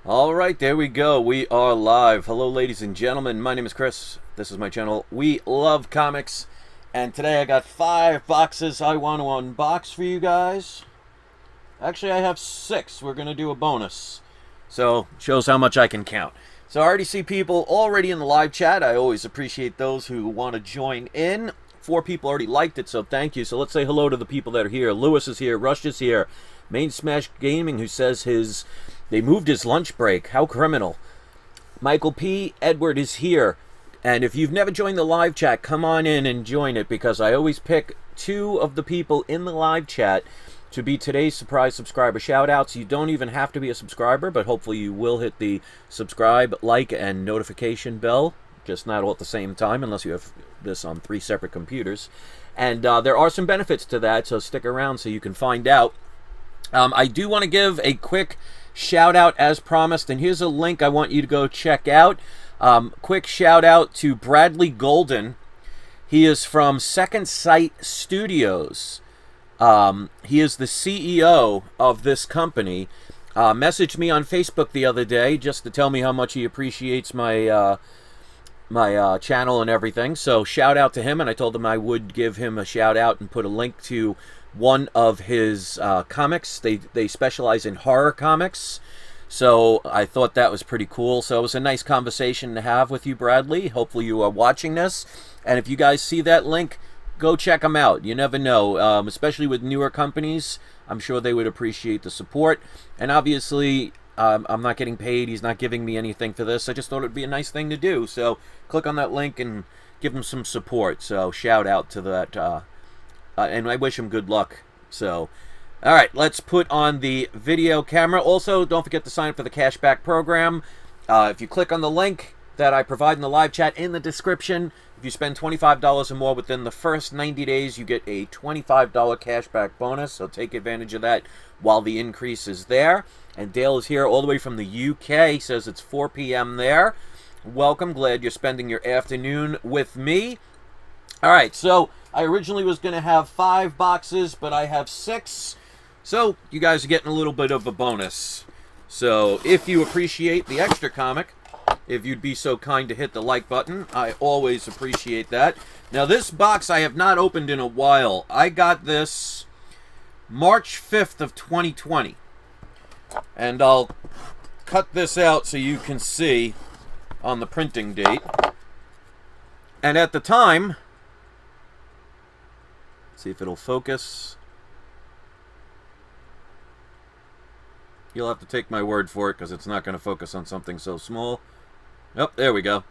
All right, there we go. We are live. Hello, ladies and gentlemen. My name is Chris. This is my channel. We love comics. And today I got 5 boxes I want to unbox for you guys. Actually, I have 6. We're going to do a bonus. So, shows how much I can count. So, I already see people already in the live chat. I always appreciate those who want to join in. 4 people already liked it, so thank you. So, let's say hello to the people that are here. Lewis is here. Rush is here. Main Smash Gaming, who says they moved his lunch break. How criminal. Michael P. Edward is here. And if you've never joined the live chat, come on in and join it, because I always pick 2 of the people in the live chat to be today's surprise subscriber shout-outs. You don't even have to be a subscriber, but hopefully you will hit the subscribe, like, and notification bell. Just not all at the same time, unless you have this on 3 separate computers. And there are some benefits to that, so stick around so you can find out. I do want to give a quick shout out as promised, and here's a link I want you to go check out. Quick shout out to Bradley Golden. He is from Second Sight Studios. He is the CEO of this company. Messaged me on Facebook the other day just to tell me how much he appreciates my channel and everything. So shout out to him, and I told him I would give him a shout out and put a link to one of his comics. They specialize in horror comics, so I thought that was pretty cool. So it was a nice conversation to have with you, Bradley. Hopefully you are watching this, and if you guys see that link, go check them out. You never know, especially with newer companies. I'm sure they would appreciate the support. And obviously I'm not getting paid. He's not giving me anything for this. I just thought it would be a nice thing to do. So click on that link and give him some support. So shout out to that. And I wish him good luck. So, all right, let's put on the video camera. Also, don't forget to sign up for the cashback program. If you click on the link that I provide in the live chat in the description, if you spend $25 or more within the first 90 days, you get a $25 cashback bonus. So take advantage of that while the increase is there. And Dale is here all the way from the UK. He says it's 4 p.m. there. Welcome. Glad you're spending your afternoon with me. All right, so I originally was going to have 5 boxes, but I have 6. So you guys are getting a little bit of a bonus. So if you appreciate the extra comic, if you'd be so kind to hit the like button, I always appreciate that. Now this box I have not opened in a while. I got this March 5th of 2020. And I'll cut this out so you can see on the printing date. And at the time, see if it'll focus. You'll have to take my word for it, because it's not going to focus on something so small. Oh, there we go.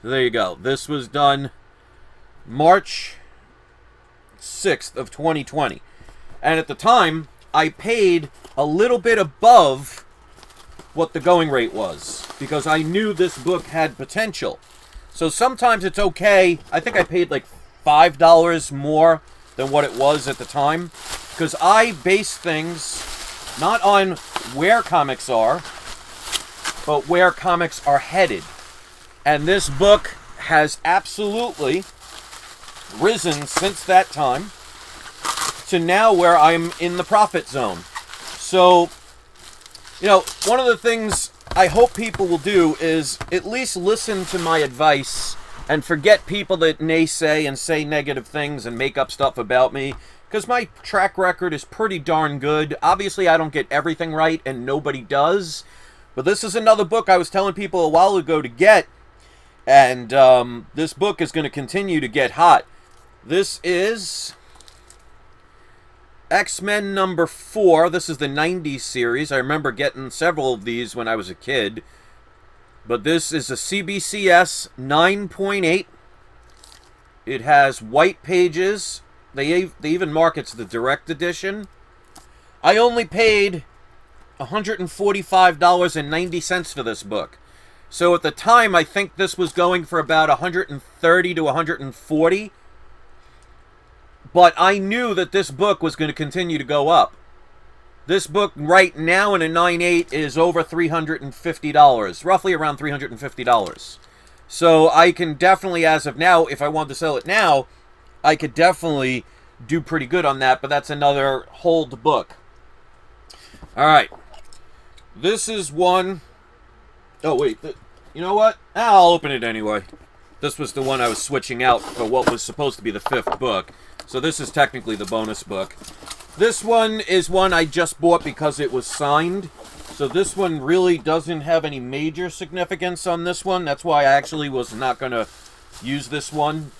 So there you go. This was done March 6th of 2020. And at the time, I paid a little bit above what the going rate was, because I knew this book had potential. So sometimes it's okay. I think I paid like $5 more than what it was at the time, because I base things not on where comics are, but where comics are headed. And this book has absolutely risen since that time to now where I'm in the profit zone. So, you know, one of the things I hope people will do is at least listen to my advice and forget people that naysay and say negative things and make up stuff about me, because my track record is pretty darn good. Obviously, I don't get everything right, and nobody does. But this is another book I was telling people a while ago to get, and this book is going to continue to get hot. This is X-Men number 4. This is the 90s series. I remember getting several of these when I was a kid. But this is a CBCS 9.8. It has white pages. They even mark it's the direct edition. I only paid $145.90 for this book. So at the time, I think this was going for about $130 to $140. But I knew that this book was going to continue to go up. This book right now in a 9.8 is over $350, roughly around $350. So I can definitely, as of now, if I wanted to sell it now, I could definitely do pretty good on that, but that's another hold book. All right. This is one... Oh, wait. You know what? I'll open it anyway. This was the one I was switching out for what was supposed to be the 5th book. So this is technically the bonus book. This one is one I just bought because it was signed. So this one really doesn't have any major significance on this one. That's why I actually was not going to use this one.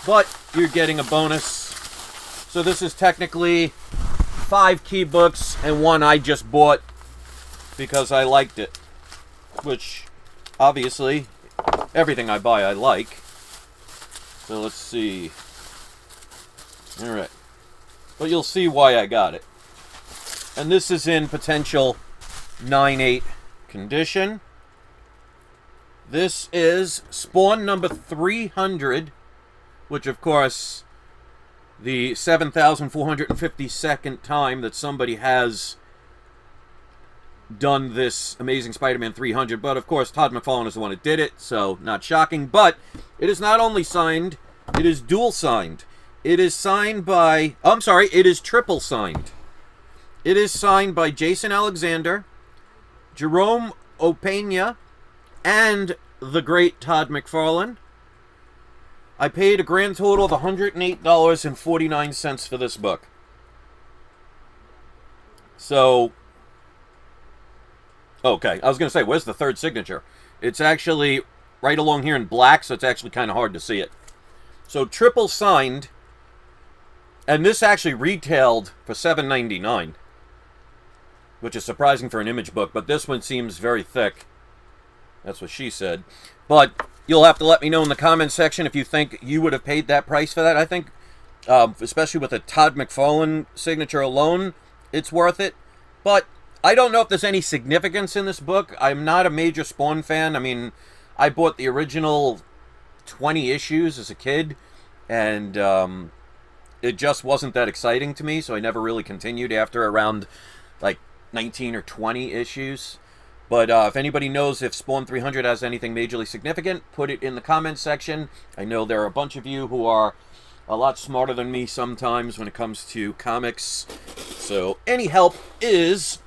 But you're getting a bonus. So this is technically 5 key books and one I just bought because I liked it. Which, obviously, everything I buy I like. So let's see. Alright. But you'll see why I got it. And this is in potential 9/8 condition. This is Spawn number 300, which of course, the 7,452nd time that somebody has done this Amazing Spider-Man 300, but of course Todd McFarlane is the one that did it, so not shocking. But it is not only signed, it is dual signed. It is signed by, it is triple signed. It is signed by Jason Alexander, Jerome Opeña, and the great Todd McFarlane. I paid a grand total of $108.49 for this book. So, okay, I was going to say, where's the 3rd signature? It's actually right along here in black, so it's actually kind of hard to see it. So, triple signed, and this actually retailed for $7.99, which is surprising for an Image book, but this one seems very thick. That's what she said. But you'll have to let me know in the comments section if you think you would have paid that price for that. I think, especially with a Todd McFarlane signature alone, it's worth it. But I don't know if there's any significance in this book. I'm not a major Spawn fan. I mean, I bought the original 20 issues as a kid, and it just wasn't that exciting to me, so I never really continued after around, like, 19 or 20 issues. But if anybody knows if Spawn 300 has anything majorly significant, put it in the comments section. I know there are a bunch of you who are a lot smarter than me sometimes when it comes to comics. So any help is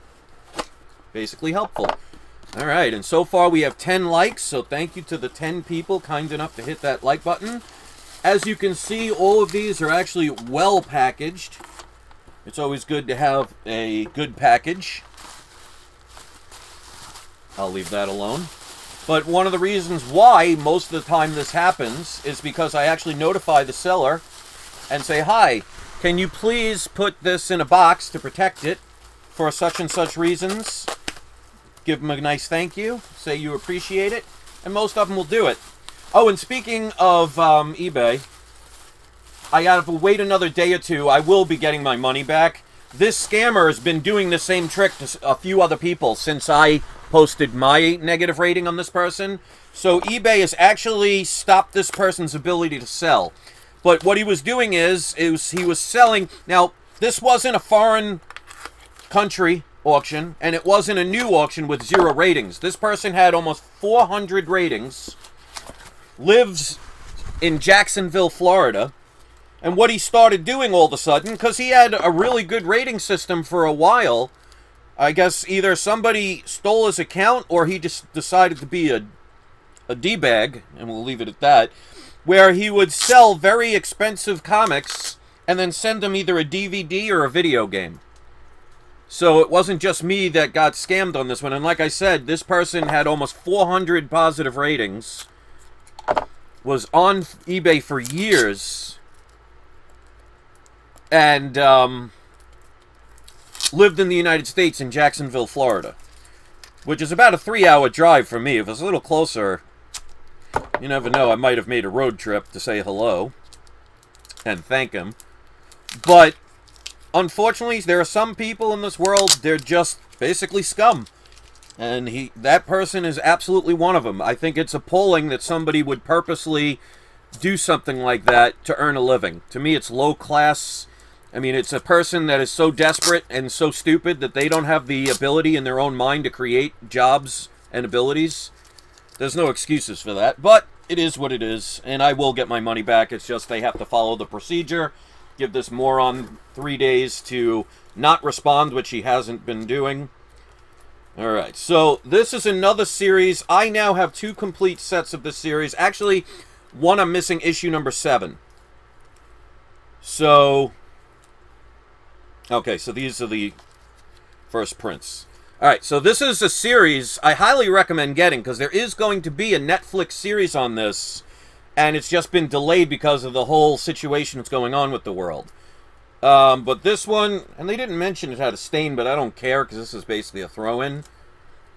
basically helpful. Alright, and so far we have 10 likes, so thank you to the 10 people kind enough to hit that like button. As you can see, all of these are actually well packaged. It's always good to have a good package. I'll leave that alone. But one of the reasons why most of the time this happens is because I actually notify the seller and say, hi, can you please put this in a box to protect it for such and such reasons? Give them a nice thank you, say you appreciate it, and most of them will do it. Oh, and speaking of eBay, I have to wait another day or two. I will be getting my money back. This scammer has been doing the same trick to a few other people since I posted my negative rating on this person. So eBay has actually stopped this person's ability to sell. But what he was doing is he was selling... Now, this wasn't a foreign country auction, and it wasn't a new auction with 0 ratings. This person had almost 400 ratings, lives in Jacksonville, Florida. And what he started doing all of a sudden, because he had a really good rating system for a while, I guess either somebody stole his account or he just decided to be a D-bag, and we'll leave it at that, where he would sell very expensive comics and then send them either a DVD or a video game. So it wasn't just me that got scammed on this one. And like I said, this person had almost 400 positive ratings, was on eBay for years, and lived in the United States in Jacksonville, Florida, which is about a 3-hour drive for me. If it was a little closer, you never know, I might have made a road trip to say hello and thank him. But unfortunately, there are some people in this world, they're just basically scum. And that person is absolutely one of them. I think it's appalling that somebody would purposely do something like that to earn a living. To me, it's low class. I mean, it's a person that is so desperate and so stupid that they don't have the ability in their own mind to create jobs and abilities. There's no excuses for that, but it is what it is, and I will get my money back. It's just they have to follow the procedure, give this moron 3 days to not respond, which he hasn't been doing, Alright, so this is another series. I now have 2 complete sets of this series. Actually, one I'm missing, issue number 7. So, okay, so these are the first prints. Alright, so this is a series I highly recommend getting, because there is going to be a Netflix series on this, and it's just been delayed because of the whole situation that's going on with the world. But this one, and they didn't mention it had a stain, but I don't care, because this is basically a throw-in.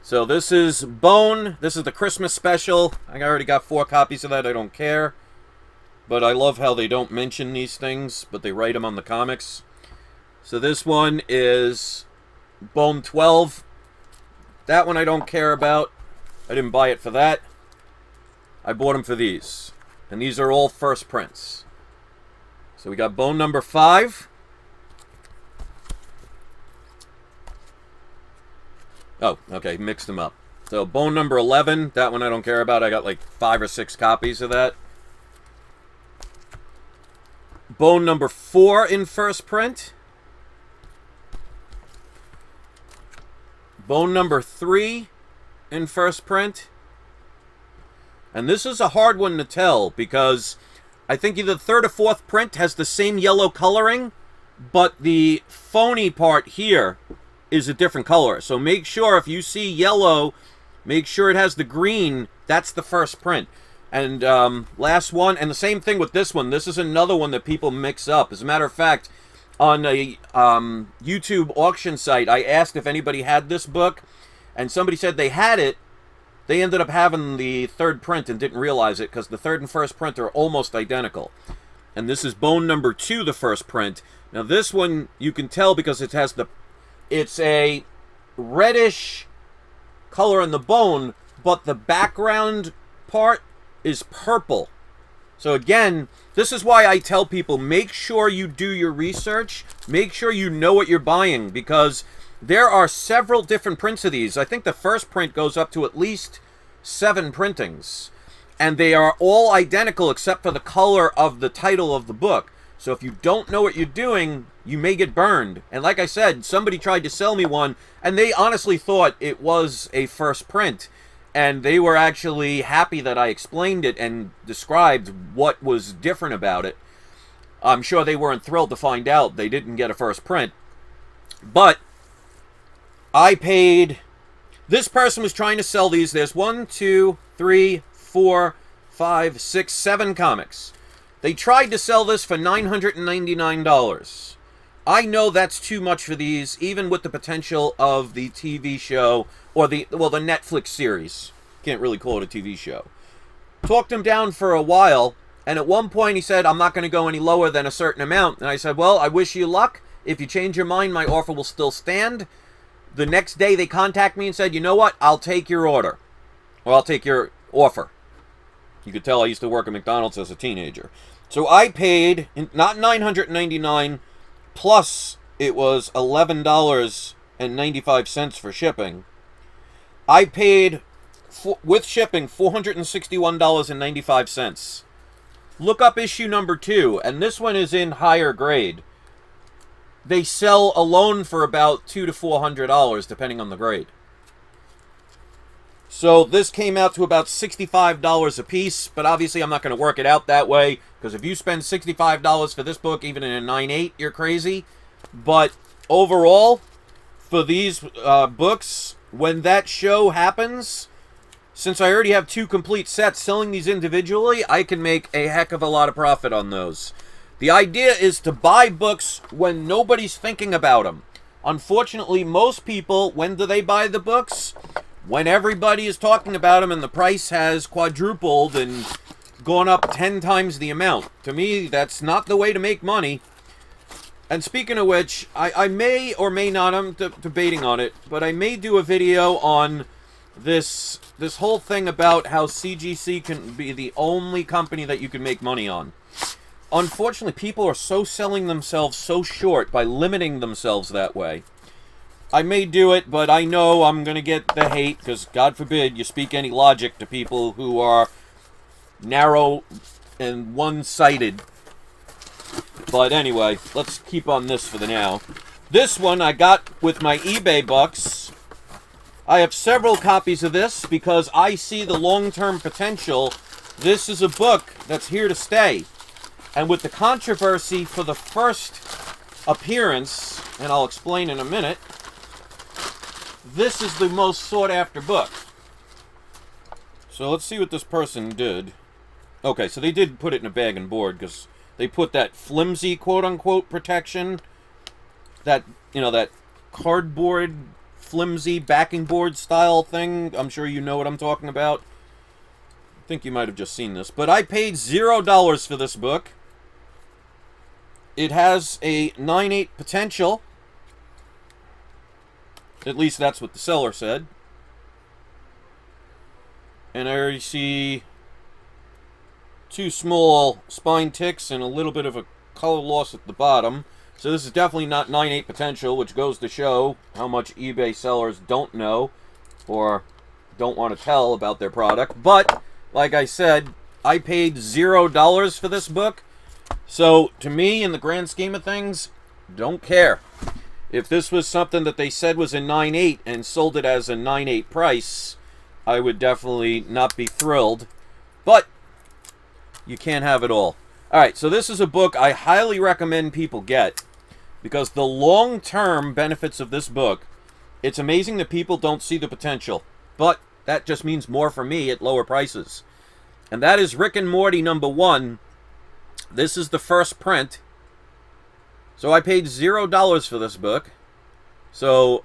So this is Bone. This is the Christmas special. I already got 4 copies of that. I don't care. But I love how they don't mention these things, but they write them on the comics. So this one is Bone 12. That one I don't care about. I didn't buy it for that. I bought them for these. And these are all first prints. So we got Bone number 5. Oh, okay, mixed them up. So Bone number 11, that one I don't care about. I got like 5 or 6 copies of that. Bone number 4 in first print. Bone number 3 in first print. And this is a hard one to tell because I think either the 3rd or 4th print has the same yellow coloring, but the phony part here is a different color. So make sure if you see yellow, make sure it has the green. That's the first print. And last one, and the same thing with this one. This is another one that people mix up. As a matter of fact, on a YouTube auction site, I asked if anybody had this book, and somebody said they had it. They ended up having the 3rd print and didn't realize it because the 3rd and 1st print are almost identical. And this is Bone number 2, the first print. Now this one you can tell because it has it's a reddish color in the bone, but the background part is purple. So again, this is why I tell people, make sure you do your research. Make sure you know what you're buying, because there are several different prints of these. I think the first print goes up to at least 7 printings. And they are all identical except for the color of the title of the book. So if you don't know what you're doing, you may get burned. And like I said, somebody tried to sell me one, and they honestly thought it was a first print. And they were actually happy that I explained it and described what was different about it. I'm sure they weren't thrilled to find out they didn't get a first print. But I paid... This person was trying to sell these. There's 1, 2, 3, 4, 5, 6, 7 comics. They tried to sell this for $999. I know that's too much for these, even with the potential of the TV show, or the Netflix series. Can't really call it a TV show. Talked him down for a while, and at one point he said, I'm not going to go any lower than a certain amount. And I said, well, I wish you luck. If you change your mind, my offer will still stand. The next day they contact me and said, you know what, I'll take your order. Or I'll take your offer. You could tell I used to work at McDonald's as a teenager. So I paid, not $999, plus it was $11.95 for shipping. I paid, with shipping, $461.95. Look up issue number 2, and this one is in higher grade. They sell alone for about $200 to $400, depending on the grade. So this came out to about $65 a piece, but obviously I'm not going to work it out that way, because if you spend $65 for this book, even in a 9.8, you're crazy. But overall, for these books, when that show happens, since I already have 2 complete sets, selling these individually, I can make a heck of a lot of profit on those. The idea is to buy books when nobody's thinking about them. Unfortunately, most people, when do they buy the books? When everybody is talking about them and the price has quadrupled and gone up 10 times the amount. To me, that's not the way to make money. And speaking of which, I may or may not, I'm debating on it, but I may do a video on this whole thing about how CGC can be the only company that you can make money on. Unfortunately, people are so selling themselves so short by limiting themselves that way. I may do it, but I know I'm going to get the hate, because God forbid you speak any logic to people who are narrow and one-sided. But anyway, let's keep on this for the now. This one I got with my eBay bucks. I have several copies of this because I see the long-term potential. This is a book that's here to stay. And with the controversy for the first appearance, and I'll explain in a minute, this is the most sought-after book. So let's see what this person did. Okay, so they did put it in a bag and board because they put that flimsy, quote-unquote, protection, that, you know, that cardboard, flimsy backing board style thing. I'm sure you know what I'm talking about. I think you might have just seen this. But I paid $0 for this book. It has a 9/8 potential. At least that's what the seller said. And I already see 2 small spine ticks and a little bit of a color loss at the bottom. So this is definitely not 9/8 potential, which goes to show how much eBay sellers don't know or don't want to tell about their product. But, like I said, I paid $0 for this book. So, to me, in the grand scheme of things, don't care. If this was something that they said was a 9/8 and sold it as a 9/8 price, I would definitely not be thrilled. But you can't have it all. Alright, so this is a book I highly recommend people get because the long-term benefits of this book, it's amazing that people don't see the potential. But that just means more for me at lower prices. And that is Rick and Morty #1. This is the first print. So I paid $0 for this book. So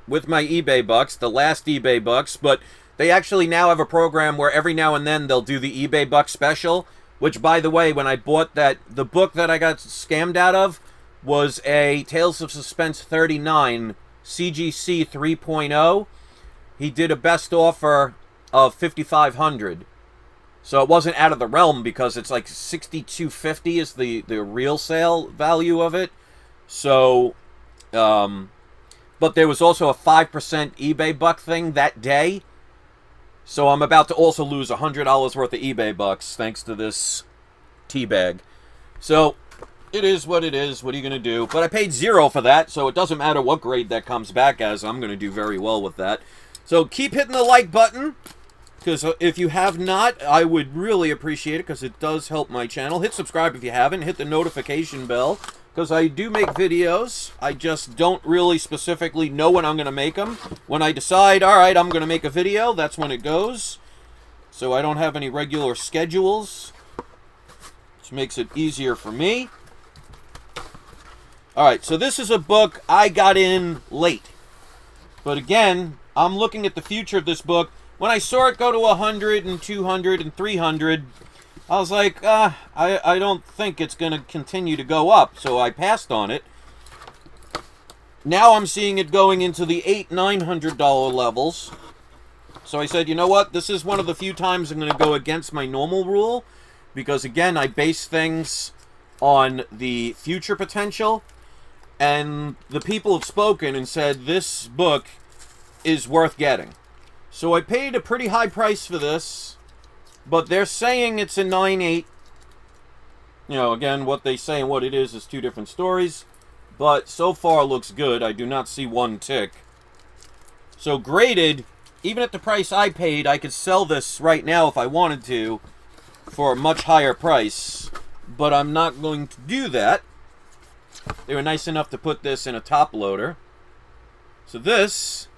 with my eBay bucks, the last eBay bucks, but they actually now have a program where every now and then they'll do the eBay buck special, which, by the way, when I bought that, the book that I got scammed out of was a Tales of Suspense 39 CGC 3.0. He did a best offer of $5,500. So it wasn't out of the realm because it's like $6,250 is the real sale value of it. So, but there was also a 5% eBay buck thing that day. So I'm about to also lose $100 worth of eBay bucks thanks to this tea bag. So it is what it is. What are you going to do? But I paid $0 for that, so it doesn't matter what grade that comes back as. I'm going to do very well with that. So keep hitting the like button, because if you have not, I would really appreciate it because it does help my channel. Hit subscribe if you haven't. Hit the notification bell because I do make videos. I just don't really specifically know when I'm going to make them. When I decide, all right, I'm going to make a video, that's when it goes. So I don't have any regular schedules, which makes it easier for me. All right, so this is a book I got in late. But again, I'm looking at the future of this book. When I saw it go to 100 and 200 and 300, I was like, I don't think it's going to continue to go up. So I passed on it. Now I'm seeing it going into the $800-900 levels. So I said, you know what? This is one of the few times I'm going to go against my normal rule. Because again, I base things on the future potential. And the people have spoken and said this book is worth getting. So I paid a pretty high price for this, but they're saying it's a 9/8. You know, again, what they say and what it is 2 different stories. But so far looks good. I do not see one tick. So graded, even at the price I paid, I could sell this right now if I wanted to for a much higher price. But I'm not going to do that. They were nice enough to put this in a top loader. So this...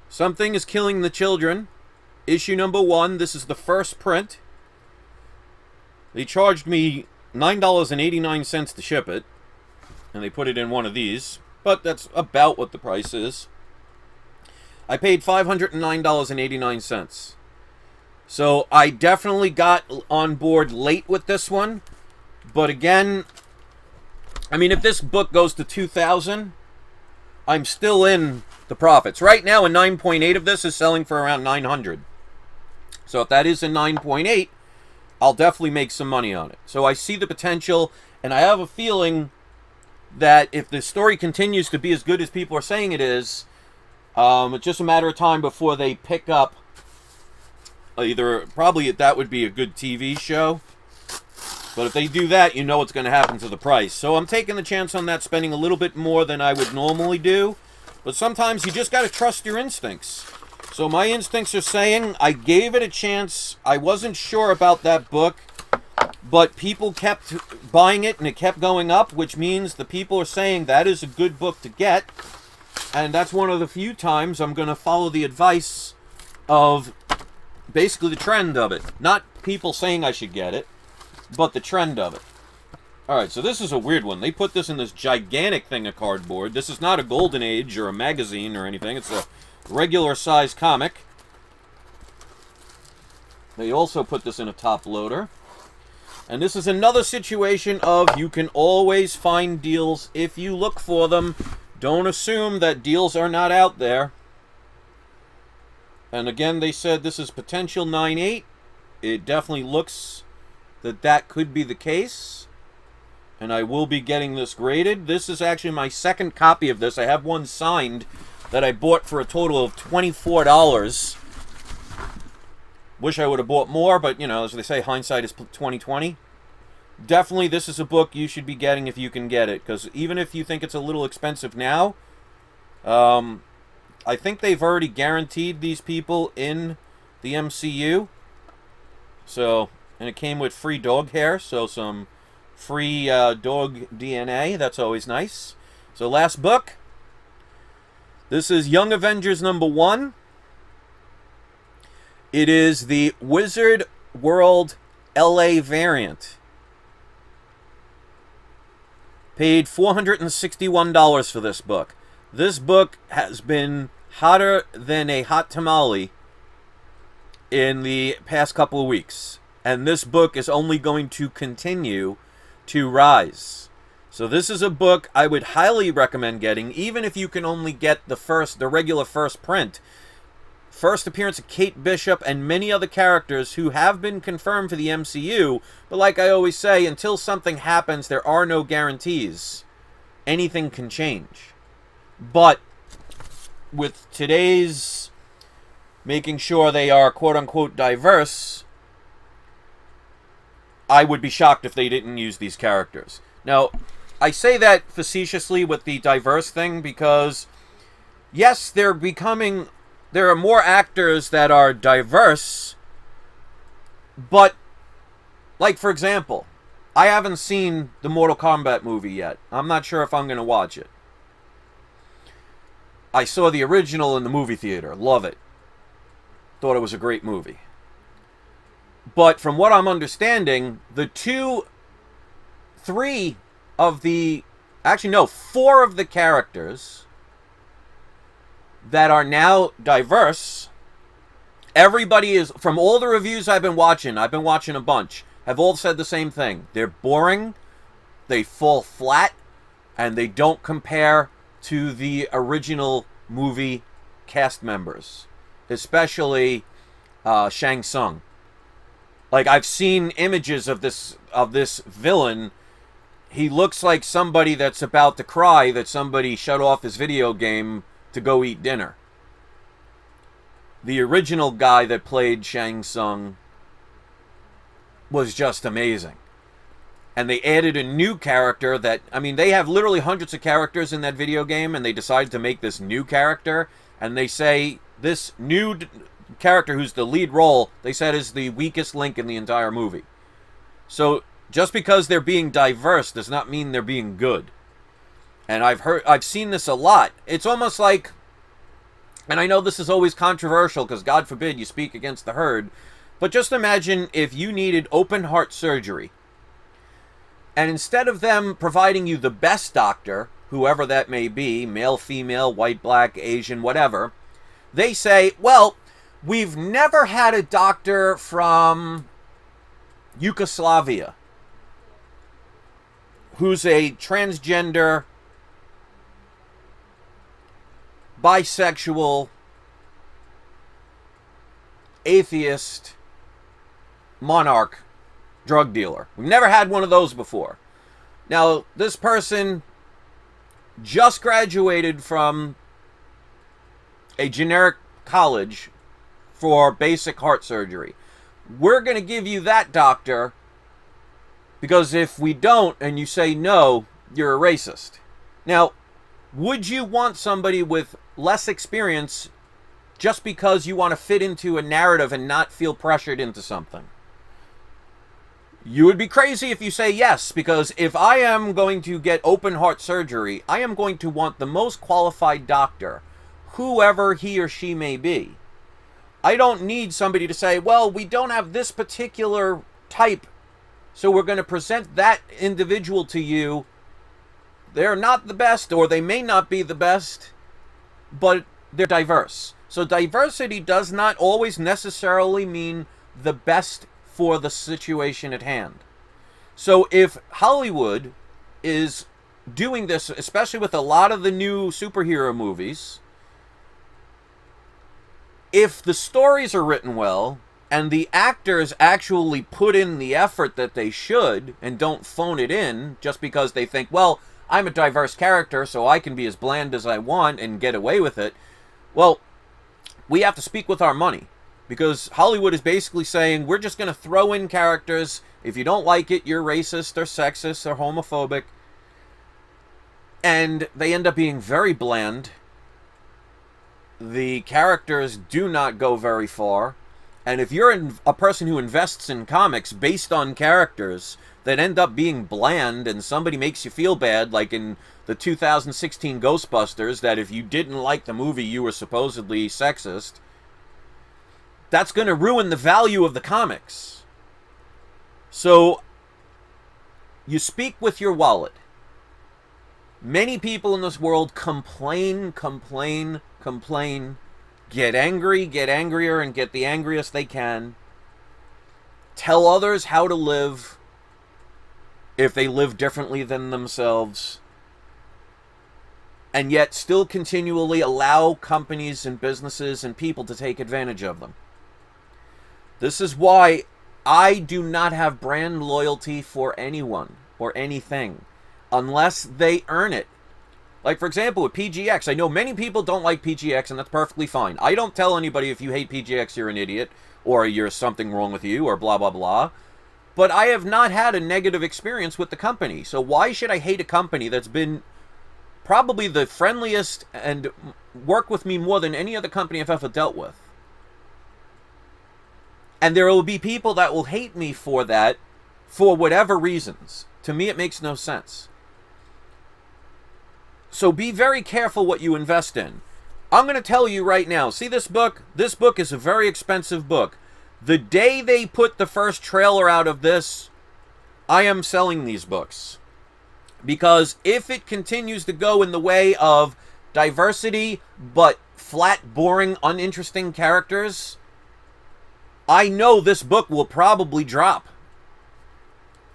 Something is Killing the Children. Issue #1. This is the first print. They charged me $9.89 to ship it. And they put it in one of these. But that's about what the price is. I paid $509.89. So I definitely got on board late with this one. But again, I mean, if this book goes to 2,000, I'm still in the profits. Right now, a 9.8 of this is selling for around 900. So if that is a 9.8, I'll definitely make some money on it. So I see the potential, and I have a feeling that if the story continues to be as good as people are saying it is, it's just a matter of time before they pick up either, probably that would be a good TV show. But if they do that, you know what's going to happen to the price. So I'm taking the chance on that, spending a little bit more than I would normally do. But sometimes you just got to trust your instincts. So my instincts are saying I gave it a chance. I wasn't sure about that book, but people kept buying it and it kept going up, which means the people are saying that is a good book to get. And that's one of the few times I'm going to follow the advice of basically the trend of it. Not people saying I should get it, but the trend of it. Alright, so this is a weird one. They put this in this gigantic thing of cardboard. This is not a Golden Age or a magazine or anything. It's a regular size comic. They also put this in a top loader. And this is another situation of you can always find deals if you look for them. Don't assume that deals are not out there. And again, they said this is potential 9.8. It definitely looks that that could be the case. And I will be getting this graded. This is actually my second copy of this. I have one signed that I bought for a total of $24. Wish I would have bought more, but, you know, as they say, hindsight is 20/20. Definitely, this is a book you should be getting if you can get it, because even if you think it's a little expensive now, I think they've already guaranteed these people in the MCU. So, and it came with free dog hair, so some free dog DNA. That's always nice. So, last book. This is Young Avengers #1. It is the Wizard World LA variant. Paid $461 for this book. This book has been hotter than a hot tamale in the past couple of weeks. And this book is only going to continue to rise. So this is a book I would highly recommend getting, even if you can only get the regular first print. First appearance of Kate Bishop and many other characters who have been confirmed for the MCU, but like I always say, until something happens, there are no guarantees. Anything can change. But with today's making sure they are quote-unquote diverse, I would be shocked if they didn't use these characters. Now, I say that facetiously with the diverse thing because, yes, there are more actors that are diverse, but, like, for example, I haven't seen the Mortal Kombat movie yet. I'm not sure if I'm going to watch it. I saw the original in the movie theater. Love it. Thought it was a great movie. But from what I'm understanding, four of the characters that are now diverse, everybody is, from all the reviews I've been watching a bunch, have all said the same thing. They're boring, they fall flat, and they don't compare to the original movie cast members, especially Shang Tsung. Like, I've seen images of this villain. He looks like somebody that's about to cry that somebody shut off his video game to go eat dinner. The original guy that played Shang Tsung was just amazing. And they added a new character that, I mean, they have literally hundreds of characters in that video game, and they decided to make this new character, and they say this new character who's the lead role, they said is the weakest link in the entire movie. So, just because they're being diverse does not mean they're being good. And I've seen this a lot. It's almost like, and I know this is always controversial because God forbid you speak against the herd, but just imagine if you needed open heart surgery, and instead of them providing you the best doctor, whoever that may be, male, female, white, black, Asian, whatever, they say, well, we've never had a doctor from Yugoslavia who's a transgender, bisexual, atheist, monarch, drug dealer. We've never had one of those before. Now, this person just graduated from a generic college for basic heart surgery. We're going to give you that doctor because if we don't and you say no, you're a racist. Now, Would you want somebody with less experience just because you want to fit into a narrative and not feel pressured into something? You would be crazy if you say yes, because if I am going to get open heart surgery, I am going to want the most qualified doctor, whoever he or she may be. I don't need somebody to say, well, we don't have this particular type, so we're going to present that individual to you. They're not the best, or they may not be the best, but they're diverse. So diversity does not always necessarily mean the best for the situation at hand. So if Hollywood is doing this, especially with a lot of the new superhero movies, if the stories are written well and the actors actually put in the effort that they should and don't phone it in just because they think, well, I'm a diverse character, so I can be as bland as I want and get away with it, well, we have to speak with our money. Because Hollywood is basically saying, we're just going to throw in characters. If you don't like it, you're racist or sexist or homophobic. And they end up being very bland. The characters do not go very far. And if you're a person who invests in comics based on characters that end up being bland and somebody makes you feel bad, like in the 2016 Ghostbusters, that if you didn't like the movie, you were supposedly sexist, that's going to ruin the value of the comics. So, you speak with your wallet. Many people in this world complain, get angry, get angrier, and get the angriest they can. Tell others how to live if they live differently than themselves. And yet still continually allow companies and businesses and people to take advantage of them. This is why I do not have brand loyalty for anyone or anything unless they earn it. Like, for example, with PGX, I know many people don't like PGX, and that's perfectly fine. I don't tell anybody if you hate PGX, you're an idiot, or you're something wrong with you, or blah, blah, blah. But I have not had a negative experience with the company. So why should I hate a company that's been probably the friendliest and worked with me more than any other company I've ever dealt with? And there will be people that will hate me for that, for whatever reasons. To me, it makes no sense. So be very careful what you invest in. I'm going to tell you right now, see this book? This book is a very expensive book. The day they put the first trailer out of this, I am selling these books. Because if it continues to go in the way of diversity, but flat, boring, uninteresting characters, I know this book will probably drop.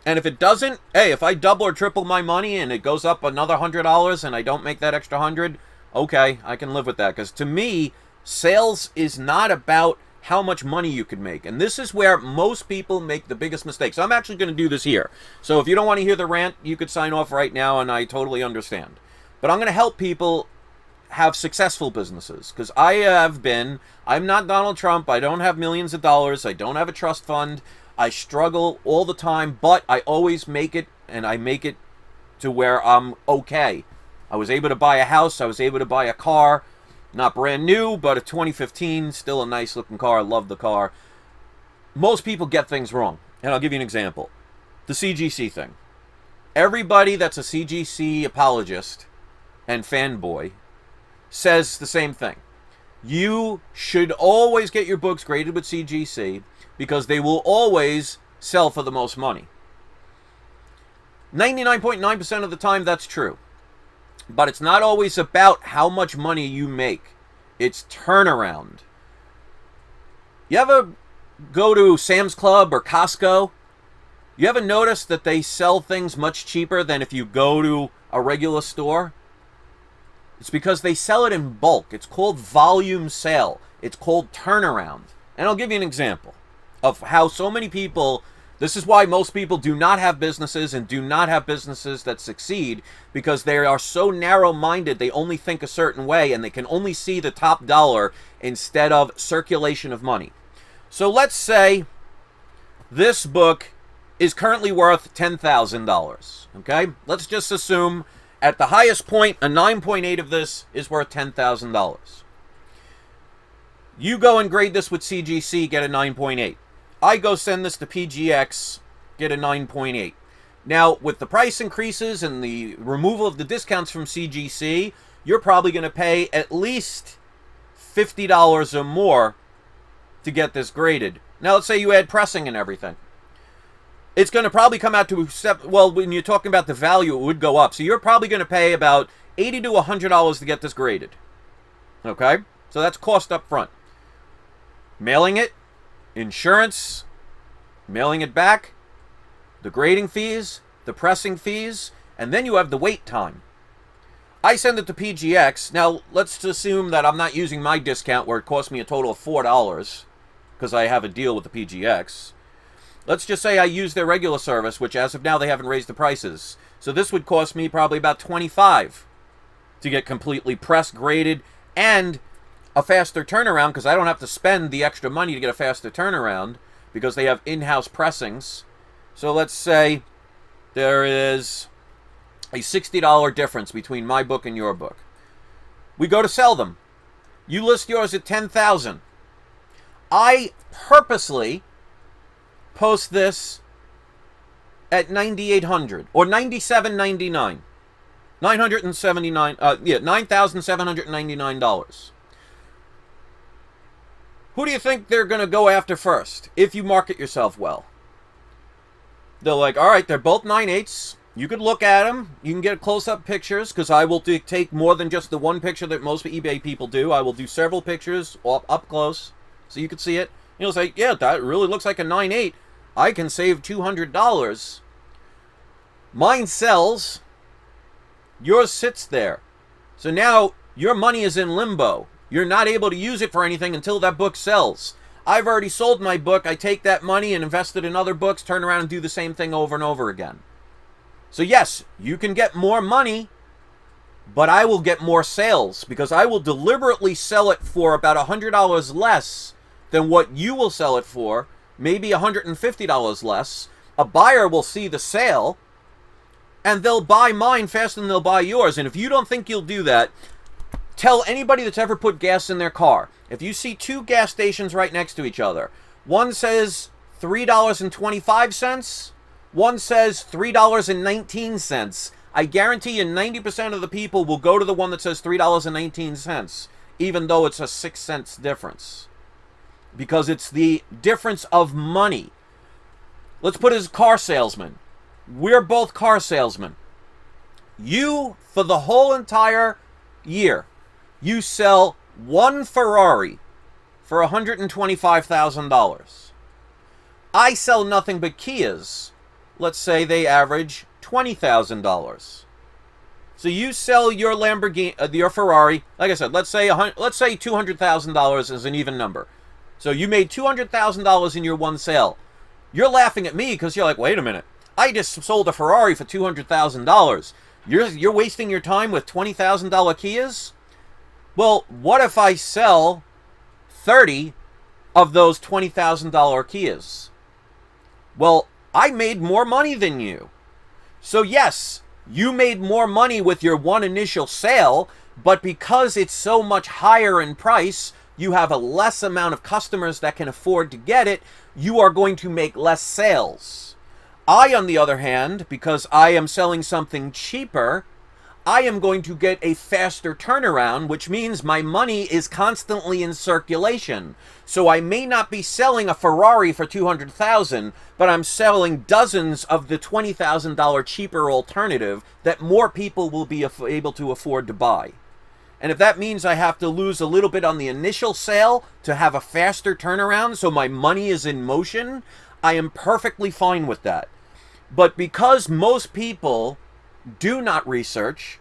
And if it doesn't, hey, if I double or triple my money and it goes up another $100 and I don't make that extra 100, okay, I can live with that. Because to me, sales is not about how much money you can make. And this is where most people make the biggest mistakes. I'm actually going to do this here. So if you don't want to hear the rant, you could sign off right now, and I totally understand. But I'm going to help people have successful businesses. Because I'm not Donald Trump. I don't have millions of dollars. I don't have a trust fund. I struggle all the time, but I always make it, and I make it to where I'm okay. I was able to buy a house. I was able to buy a car. Not brand new, but a 2015, still a nice looking car. I love the car. Most people get things wrong. And I'll give you an example. The CGC thing. Everybody that's a CGC apologist and fanboy says the same thing. You should always get your books graded with CGC because they will always sell for the most money. 99.9% of the time, that's true. But it's not always about how much money you make. It's turnaround. You ever go to Sam's Club or Costco? You ever notice that they sell things much cheaper than if you go to a regular store? It's because they sell it in bulk. It's called volume sale. It's called turnaround. And I'll give you an example of how so many people... This is why most people do not have businesses and do not have businesses that succeed, because they are so narrow-minded, they only think a certain way, and they can only see the top dollar instead of circulation of money. So let's say this book is currently worth $10,000, okay? Let's just assume At the highest point, a 9.8 of this is worth $10,000. You go and grade this with CGC, get a 9.8. I go send this to PGX, get a 9.8. Now, with the price increases and the removal of the discounts from CGC, you're probably going to pay at least $50 or more to get this graded. Now, let's say you add pressing and everything. It's going to probably come out to, well, when you're talking about the value, it would go up. So you're probably going to pay about $80 to $100 to get this graded. Okay? So that's cost up front. Mailing it, insurance, mailing it back, the grading fees, the pressing fees, and then you have the wait time. I send it to PGX. Now, let's assume that I'm not using my discount where it cost me a total of $4 because I have a deal with the PGX. Let's just say I use their regular service, which as of now they haven't raised the prices. So this would cost me probably about $25 to get completely pressed, graded, and a faster turnaround because I don't have to spend the extra money to get a faster turnaround because they have in-house pressings. So let's say there is a $60 difference between my book and your book. We go to sell them. You list yours at $10,000. I purposely post this at $9,800 or $9,799. $9,799. Who do you think they're going to go after first if you market yourself well? They're like, all right, they're both 9/8. You could look at them. You can get close-up pictures because I will take more than just the one picture that most eBay people do. I will do several pictures up close so you can see it. You'll say, yeah, that really looks like a 9/8. I can save $200. Mine sells. Yours sits there. So now your money is in limbo. You're not able to use it for anything until that book sells. I've already sold my book. I take that money and invest it in other books, turn around and do the same thing over and over again. So yes, you can get more money, but I will get more sales because I will deliberately sell it for about $100 less than what you will sell it for, maybe $150 less. A buyer will see the sale, and they'll buy mine faster than they'll buy yours. And if you don't think you'll do that, tell anybody that's ever put gas in their car. If you see two gas stations right next to each other, one says $3.25, one says $3.19. I guarantee you 90% of the people will go to the one that says $3.19, even though it's a 6 cents difference. Because it's the difference of money. Let's put it as car salesman. We're both car salesmen. You, for the whole entire year, you sell one Ferrari for $125,000. I sell nothing but Kias. Let's say they average $20,000. So you sell your Lamborghini, your Ferrari. Like I said, let's say $200,000 is an even number. So you made $200,000 in your one sale. You're laughing at me because you're like, wait a minute. I just sold a Ferrari for $200,000. You're wasting your time with $20,000 Kias? Well, what if I sell 30 of those $20,000 Kias? Well, I made more money than you. So yes, you made more money with your one initial sale, but because it's so much higher in price, you have a less amount of customers that can afford to get it, you are going to make less sales. I, on the other hand, because I am selling something cheaper, I am going to get a faster turnaround, which means my money is constantly in circulation. So I may not be selling a Ferrari for $200,000, but I'm selling dozens of the $20,000 cheaper alternative that more people will be able to afford to buy. And if that means I have to lose a little bit on the initial sale to have a faster turnaround so my money is in motion, I am perfectly fine with that. But because most people do not research,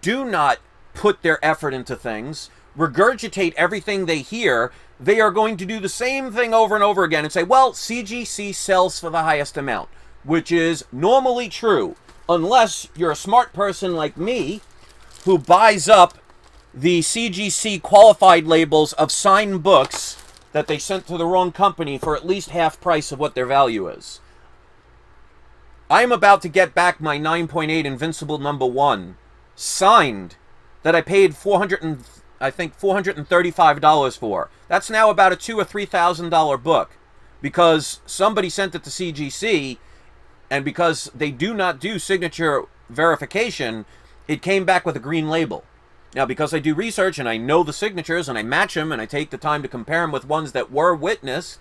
do not put their effort into things, regurgitate everything they hear, they are going to do the same thing over and over again and say, well, CGC sells for the highest amount, which is normally true, unless you're a smart person like me who buys up the CGC qualified labels of signed books that they sent to the wrong company for at least half price of what their value is. I am about to get back my 9.8 Invincible #1 signed that I paid $435 for. That's now about a $2,000 or $3,000 book because somebody sent it to CGC, and because they do not do signature verification, it came back with a green label. Now, because I do research and I know the signatures and I match them and I take the time to compare them with ones that were witnessed,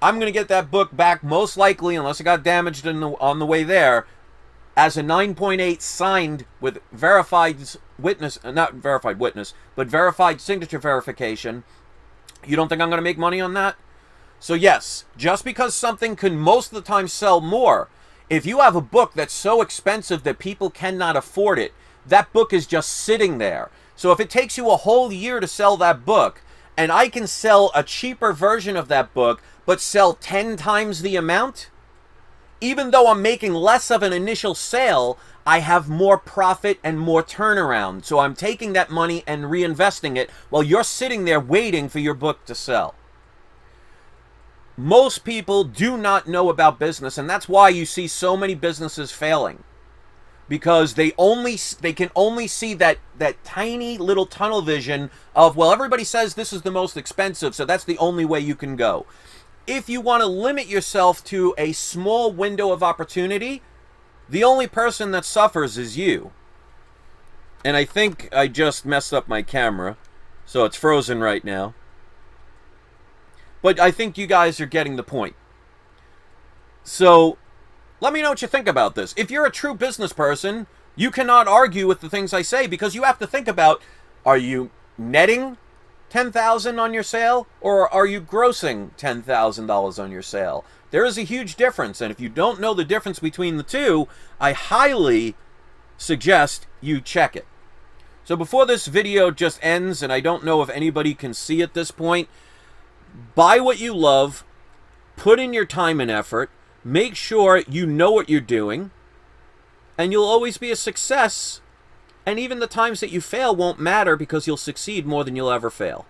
I'm going to get that book back most likely, unless it got damaged on the way there, as a 9.8 signed with verified witness, not verified witness, but verified signature verification. You don't think I'm going to make money on that? So yes, just because something can most of the time sell more, if you have a book that's so expensive that people cannot afford it, that book is just sitting there. So if it takes you a whole year to sell that book, and I can sell a cheaper version of that book, but sell 10 times the amount, even though I'm making less of an initial sale, I have more profit and more turnaround. So I'm taking that money and reinvesting it while you're sitting there waiting for your book to sell. Most people do not know about business, and that's why you see so many businesses failing. Because they can only see that tiny little tunnel vision of, well, everybody says this is the most expensive, so that's the only way you can go. If you want to limit yourself to a small window of opportunity, the only person that suffers is you. And I think I just messed up my camera, so it's frozen right now. But I think you guys are getting the point. So let me know what you think about this. If you're a true business person, you cannot argue with the things I say, because you have to think about, are you netting $10,000 on your sale, or are you grossing $10,000 on your sale? There is a huge difference, and if you don't know the difference between the two, I highly suggest you check it. So before this video just ends, and I don't know if anybody can see at this point, buy what you love, put in your time and effort, make sure you know what you're doing, and you'll always be a success. And even the times that you fail won't matter, because you'll succeed more than you'll ever fail.